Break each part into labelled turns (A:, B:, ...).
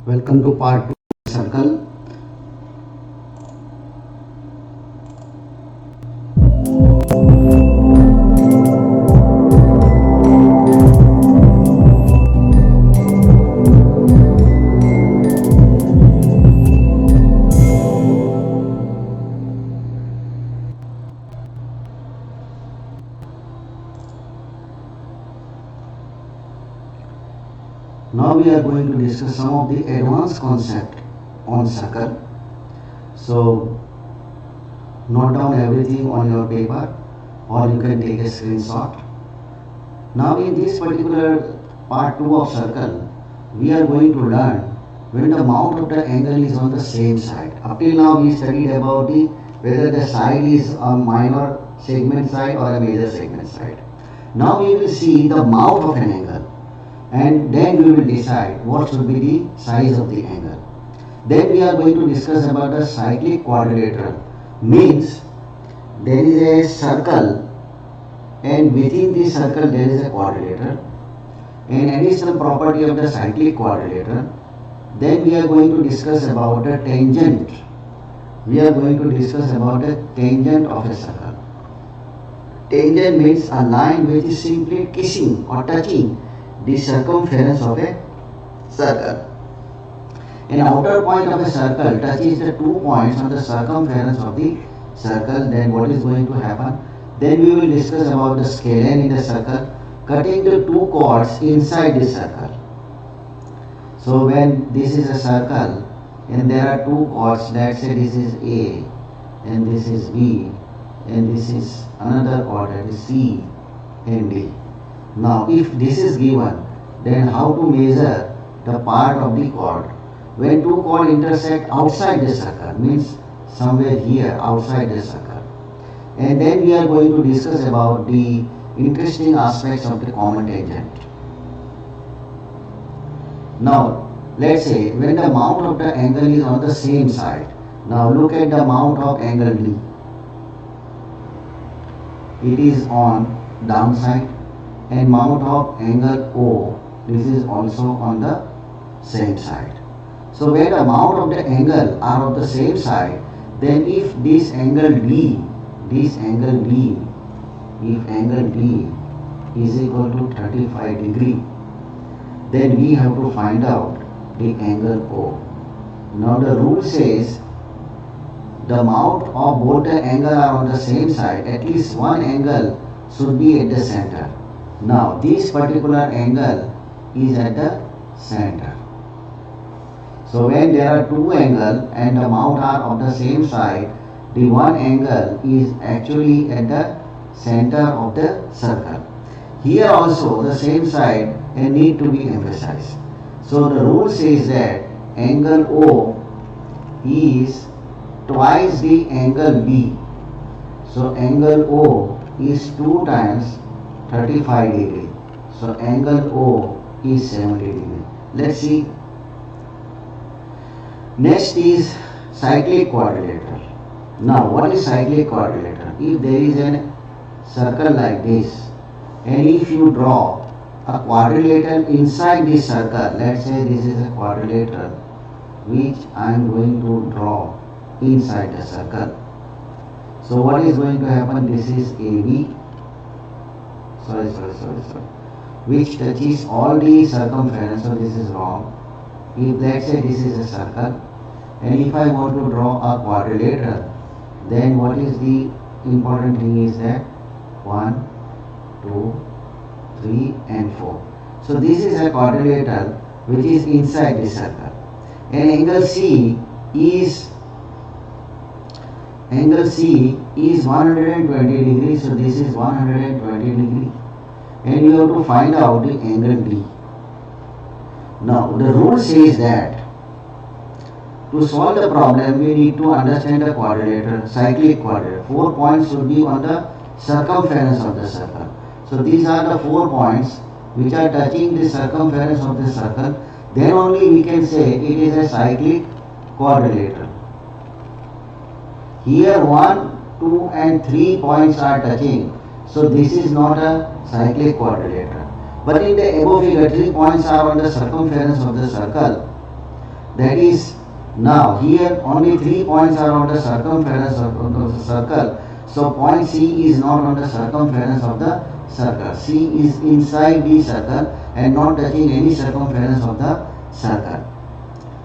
A: Welcome to part 2 circle. Now we are going to discuss some of the advanced concept on circle. So note down everything on your paper or you can take a screenshot. Now in this particular part 2 of circle, we are going to learn when the mount of the angle is on the same side. Up till now we studied about whether the side is a minor segment side or a major segment side. Now we will see the mount of an angle, and then we will decide what should be the size of the angle. Then we are going to discuss about the cyclic quadrilateral. Means there is a circle and within this circle there is a quadrilateral. An additional property of the cyclic quadrilateral. Then we are going to discuss about the tangent. We are going to discuss about the tangent of a circle. Tangent means a line which is simply kissing or touching the circumference of a circle. An outer point of a circle touches the 2 points on the circumference of the circle. Then what is going to happen? Then we will discuss about the scalene in the circle, cutting the 2 chords inside the circle. So when this is a circle and there are 2 chords, let's say this is A and this is B and this is another chord, that is C and D. Now if this is given, then how to measure the part of the chord? When 2 chords intersect outside the circle, means somewhere here outside the circle. And then we are going to discuss about the interesting aspects of the common tangent. Now let's say when the mount of the angle is on the same side. Now look at the mount of angle D. It is on downside, and mount of angle O, this is also on the same side. So when the mount of the angle are of the same side, then if this angle D, if angle D is equal to 35 degree, then we have to find out the angle O. Now the rule says the mount of both the angle are on the same side, at least one angle should be at the center. Now this particular angle is at the center. So when there are 2 angles and the mount are of the same side, the one angle is actually at the center of the circle. Here also the same side need to be emphasized. So the rule says that angle O is twice the angle B. So angle O is 2 times 35 degree. So angle O is 70 degree. Let's see. Next is cyclic quadrilateral. Now what is cyclic quadrilateral? If there is a circle like this, and if you draw a quadrilateral inside this circle, let's say this is a quadrilateral which I am going to draw inside the circle. So what is going to happen? This is AB, which touches all the circumference. So this is wrong. If let's say this is a circle, and if I want to draw a quadrilateral, then what is the important thing is that 1, 2, 3 and 4. So this is a quadrilateral which is inside the circle. And angle C is 120 degrees. So this is 120 degree. And you have to find out the angle D. Now the rule says that to solve the problem we need to understand the quadrilateral, cyclic quadrilateral. 4 points should be on the circumference of the circle. So these are the 4 points which are touching the circumference of the circle. Then only we can say it is a cyclic quadrilateral. Here 1, 2 and 3 points are touching. So this is not a cyclic quadrilateral. But in the above figure, 3 points are on the circumference of the circle. That is, now here only 3 points are on the circumference of the circle. So point C is not on the circumference of the circle. C is inside the circle and not touching any circumference of the circle.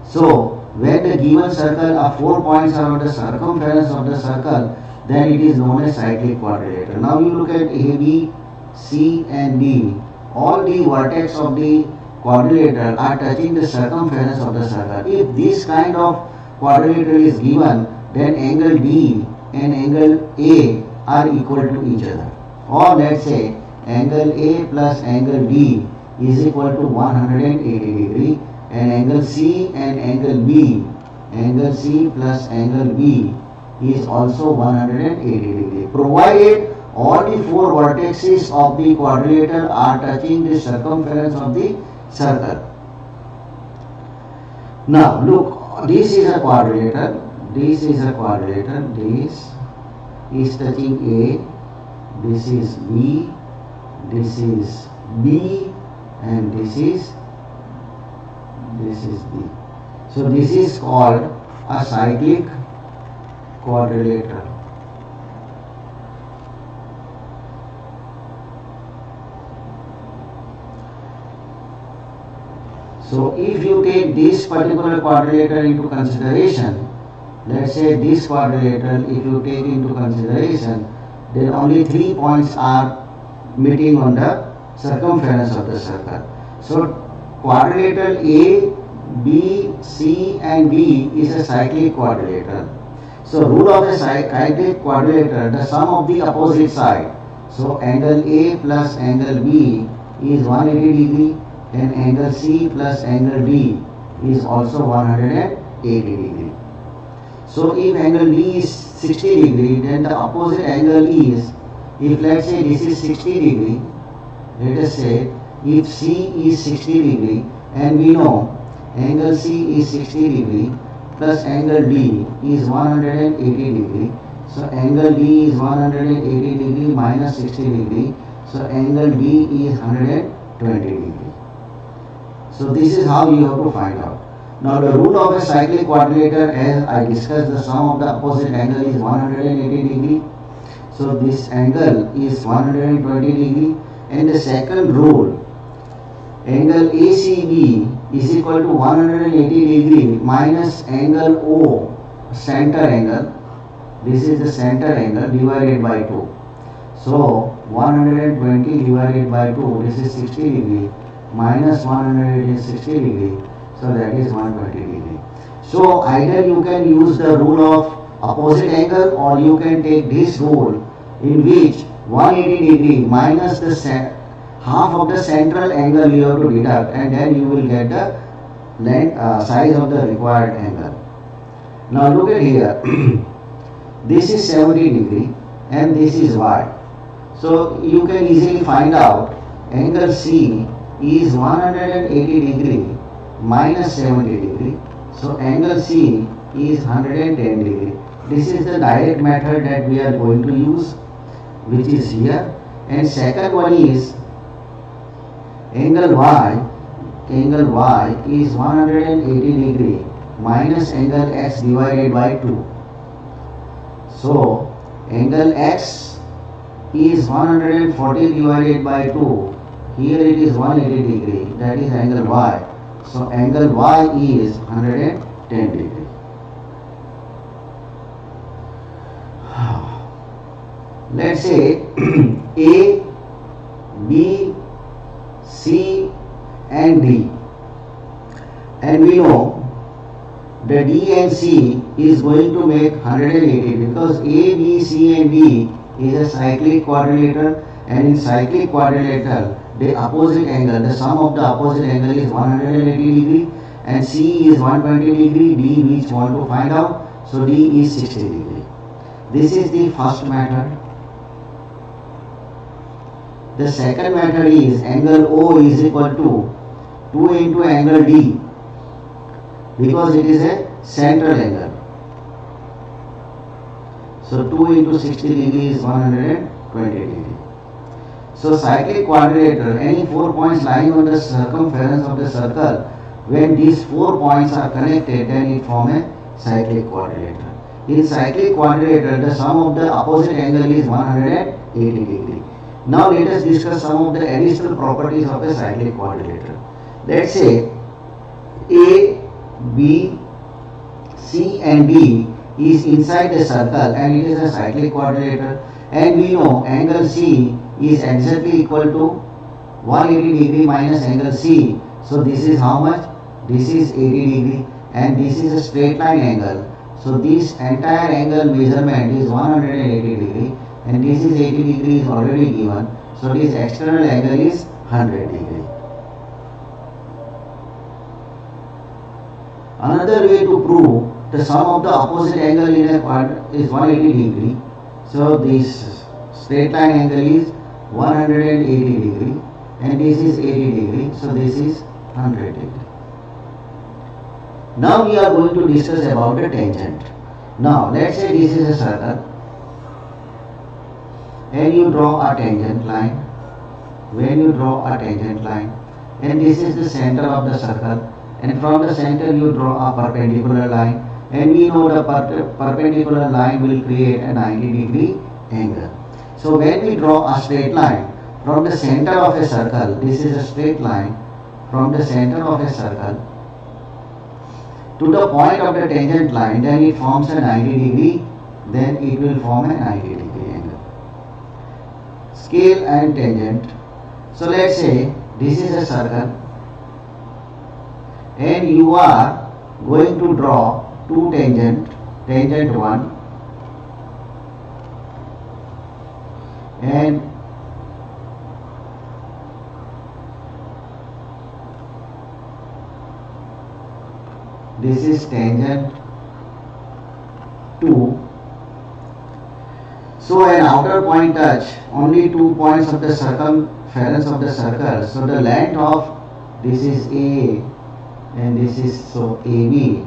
A: So when the given circle of 4 points are on the circumference of the circle, then it is known as cyclic quadrilateral. Now you look at A, B, C and D. All the vertex of the quadrilateral are touching the circumference of the circle. If this kind of quadrilateral is given, then angle D and angle A are equal to each other. Or let's say angle A plus angle D is equal to 180 degree, and angle C and angle B, angle C plus angle B is also 180 degree, provided all the 4 vertices of the quadrilateral are touching the circumference of the circle. Now look, this is a quadrilateral, this is a quadrilateral, this is touching A, this is B, this is B, and this is B. So this is called a cyclic quadrilateral. So if you take this particular quadrilateral into consideration, let's say this quadrilateral, if you take into consideration, then only 3 points are meeting on the circumference of the circle. So quadrilateral A, B, C and D is a cyclic quadrilateral. So rule of a cyclic quadrilateral, the sum of the opposite side. So angle A plus angle B is 180 degree, and angle C plus angle D is also 180 degree. So if angle D is 60 degree, then the opposite angle is, if let's say this is 60 degree, let us say if C is 60 degree, and we know angle C is 60 degree plus angle D is 180 degree. So angle D is 180 degree minus 60 degree. So angle D is 120 degree. So this is how you have to find out. Now the rule of a cyclic quadrilateral, as I discussed, the sum of the opposite angle is 180 degree. So this angle is 120 degree. And the second rule, angle ACB is equal to 180 degree minus angle O, center angle. This is the center angle divided by 2. So 120 divided by 2, this is 60 degree, minus 180 is 60 degree. So that is 120 degree. So either you can use the rule of opposite angle, or you can take this rule in which 180 degree minus the half of the central angle you have to deduct, and then you will get the length, size of the required angle. Now look at here. This is 70 degree and this is Y. So you can easily find out angle C is 180 degree minus 70 degree. So angle C is 110 degree. This is the direct method that we are going to use, which is here. And second one is angle Y. Angle Y is 180 degree minus angle X divided by 2. So angle X is 140 divided by 2. Here it is 180 degree. That is angle Y. So angle Y is 110 degree. Let's say A, B, C and D, and we know the D and C is going to make 180 because A, B, C and D is a cyclic quadrilateral, and in cyclic quadrilateral the opposite angle, the sum of the opposite angle is 180 degree, and C is 120 degree, D which want to find out, so D is 60 degree. This is the first method. The second method is angle O is equal to 2 into angle D, because it is a central angle. So 2 into 60 degree is 120 degree. So cyclic quadrilateral, any 4 points lying on the circumference of the circle, When these 4 points are connected, then it forms a cyclic quadrilateral. In cyclic quadrilateral, the sum of the opposite angle is 180 degree. Now let us discuss some of the additional properties of a cyclic quadrilateral. Let's say A, B, C and D is inside the circle and it is a cyclic quadrilateral, and we know angle C is exactly equal to 180 degree minus angle C. So this is how much? This is 80 degree and this is a straight line angle. So this entire angle measurement is 180 degree and this is 80 degree is already given. So this external angle is 100 degree. Another way to prove the sum of the opposite angle in a quadrant is 180 degree. So this straight line angle is 180 degree and this is 80 degree. So this is 100 degree. Now we are going to discuss about the tangent. Now let's say this is a circle and you draw a tangent line. When you draw a tangent line and this is the center of the circle, and from the center you draw a perpendicular line, and we know the perpendicular line will create a 90 degree angle. So when we draw a straight line from the center of a circle, this is a straight line from the center of a circle to the point of the tangent line, then it forms a 90 degree, then it will form a 90 degree angle. Scale and tangent. So let's say this is a circle and you are going to draw two tangent 1 and this is tangent 2. So an outer point touch only 2 points of the circumference of the circle. So the length of this is A and this is so AB.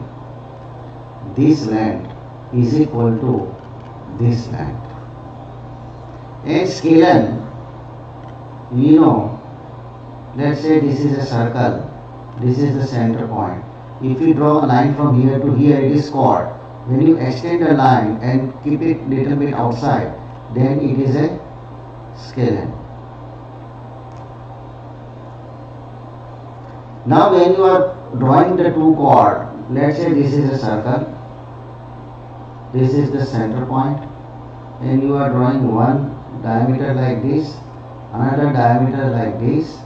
A: This length is equal to this length. And scalene, we know, let's say this is a circle, this is the center point. If you draw a line from here to here, it is chord. When you extend a line and keep it little bit outside, then it is a scalene. Now when you are drawing the two chord, let's say this is a circle, this is the center point, and you are drawing one diameter like this, another diameter like this.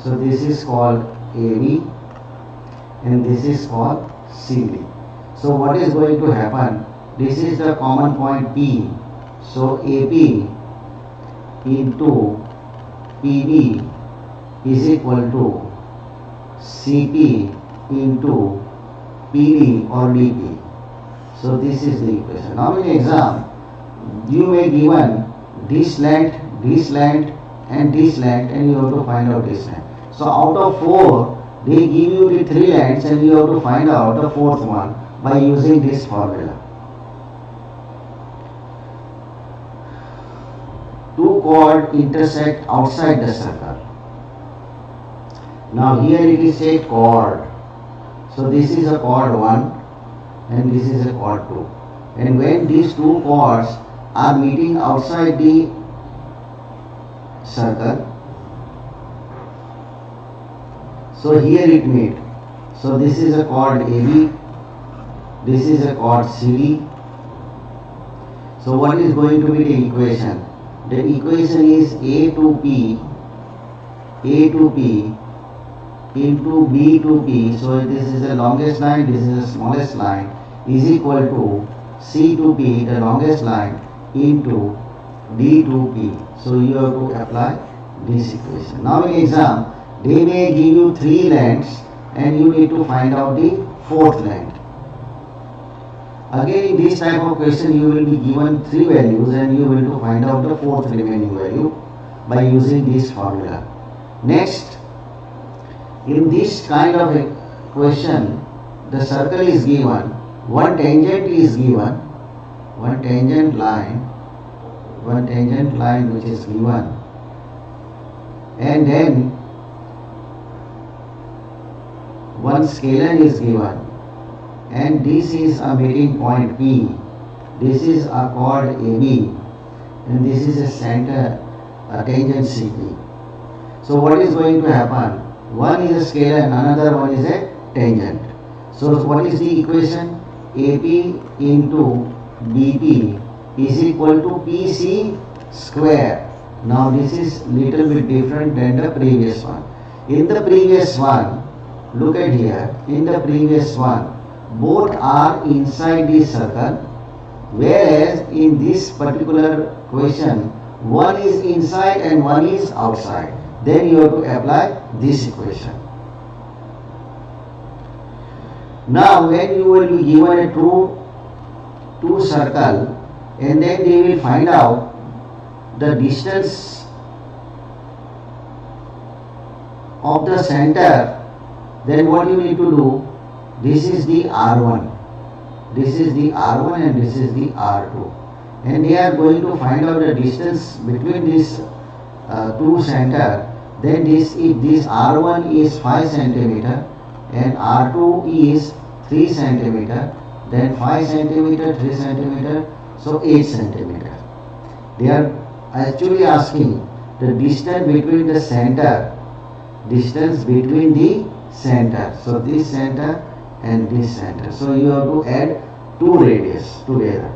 A: So this is called AB and this is called CD. So what is going to happen? This is the common point P. So AP into PB is equal to CP into PD or DP. So this is the equation. Now in exam, you may given this length, and this length, and you have to find out this length. So out of 4, they give you the 3 lengths and you have to find out the 4th one by using this formula. Two chords intersect outside the circle. Now here it is a chord. So this is a chord 1 and this is a chord 2. And when these two chords are meeting outside the circle, so here it meet. So this is a chord AB, this is a chord CD. So what is going to be the equation? The equation is A to P into B to P. So this is the longest line, this is the smallest line, is equal to C to P, the longest line, into D to P. So you have to apply this equation. Now in exam, they may give you 3 lengths and you need to find out the 4th length. Again in this type of question you will be given 3 values and you will to find out the 4th remaining value by using this formula. Next, in this kind of a question, the circle is given, one tangent is given, one tangent line which is given, and then one scalar is given and this is a meeting point P. This is a chord AB and this is a center, a tangent CP. So what is going to happen? One is a scalar and another one is a tangent. So what is the equation? AP into BP is equal to PC square. Now this is little bit different than the previous one. In the previous one, look at here, in the previous one, both are inside this circle, whereas in this particular question, one is inside and one is outside. Then you have to apply this equation. Now when you will be given a two circle and then they will find out the distance of the center, then what you need to do, this is the R1, this is the R1 and this is the R2, and they are going to find out the distance between these two center. Then this, if this R1 is 5 centimeter and R2 is 3 centimeter, then 5 centimeter, 3 centimeter, so 8 centimeter. They are actually asking the distance between the center, distance between the center. So this center and this center. So you have to add two radius together.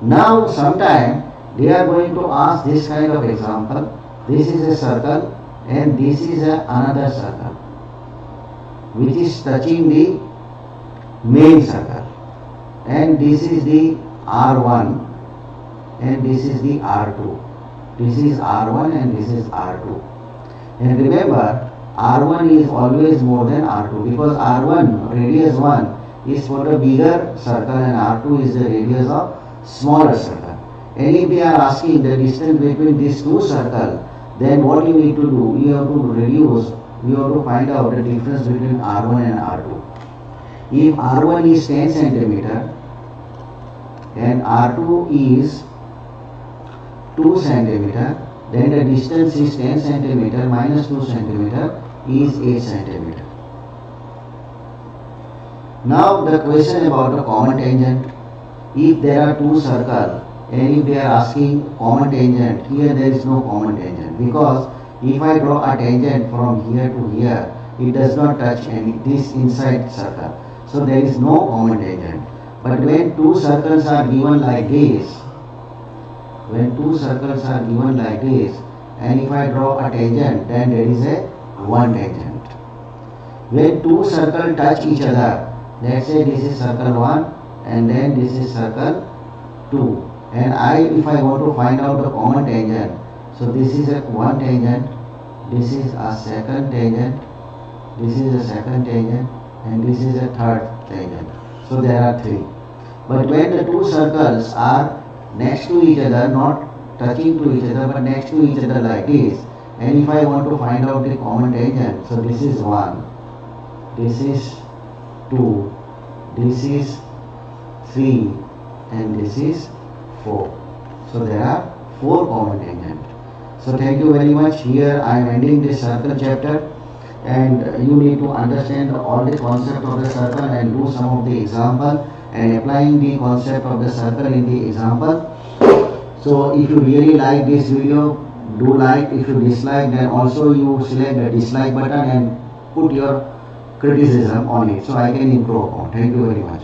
A: Now sometime they are going to ask this kind of example. This is a circle and this is another circle which is touching the main circle, and this is the R1 and this is the R2. This is R1 and this is R2. And remember, R1 is always more than R2 because R1, radius 1, is for the bigger circle and R2 is the radius of smaller circle. And if they are asking the distance between these two circles, then what you need to do, you have to reduce, you have to find out the difference between R1 and R2. If R1 is 10 centimeter and R2 is 2 centimeter, then the distance is 10 centimeter minus 2 centimeter is 8 centimeter. Now the question about the common tangent. If there are two circles and if they are asking common tangent, here there is no common tangent because if I draw a tangent from here to here, it does not touch this inside circle. So there is no common tangent. But when two circles are given like this, when two circles are given like this, and if I draw a tangent, then there is a one tangent. When two circles touch each other, let's say this is circle 1 and then this is circle 2, and if I want to find out the common tangent, so this is a one tangent, this is a second tangent, this is a second tangent, and this is a third tangent. So there are three. But when the two circles are next to each other, not touching to each other but next to each other like this, and if I want to find out the common tangent, so this is 1, this is 2, this is 3, and this is 4. So there are 4 common tangents. So thank you very much. Here I am ending this circle chapter, and you need to understand all the concept of the circle and do some of the example and applying the concept of the circle in the example. So if you really like this video, do like. If you dislike, then also you select the dislike button and put your criticism on it so I can improve upon. Thank you very much.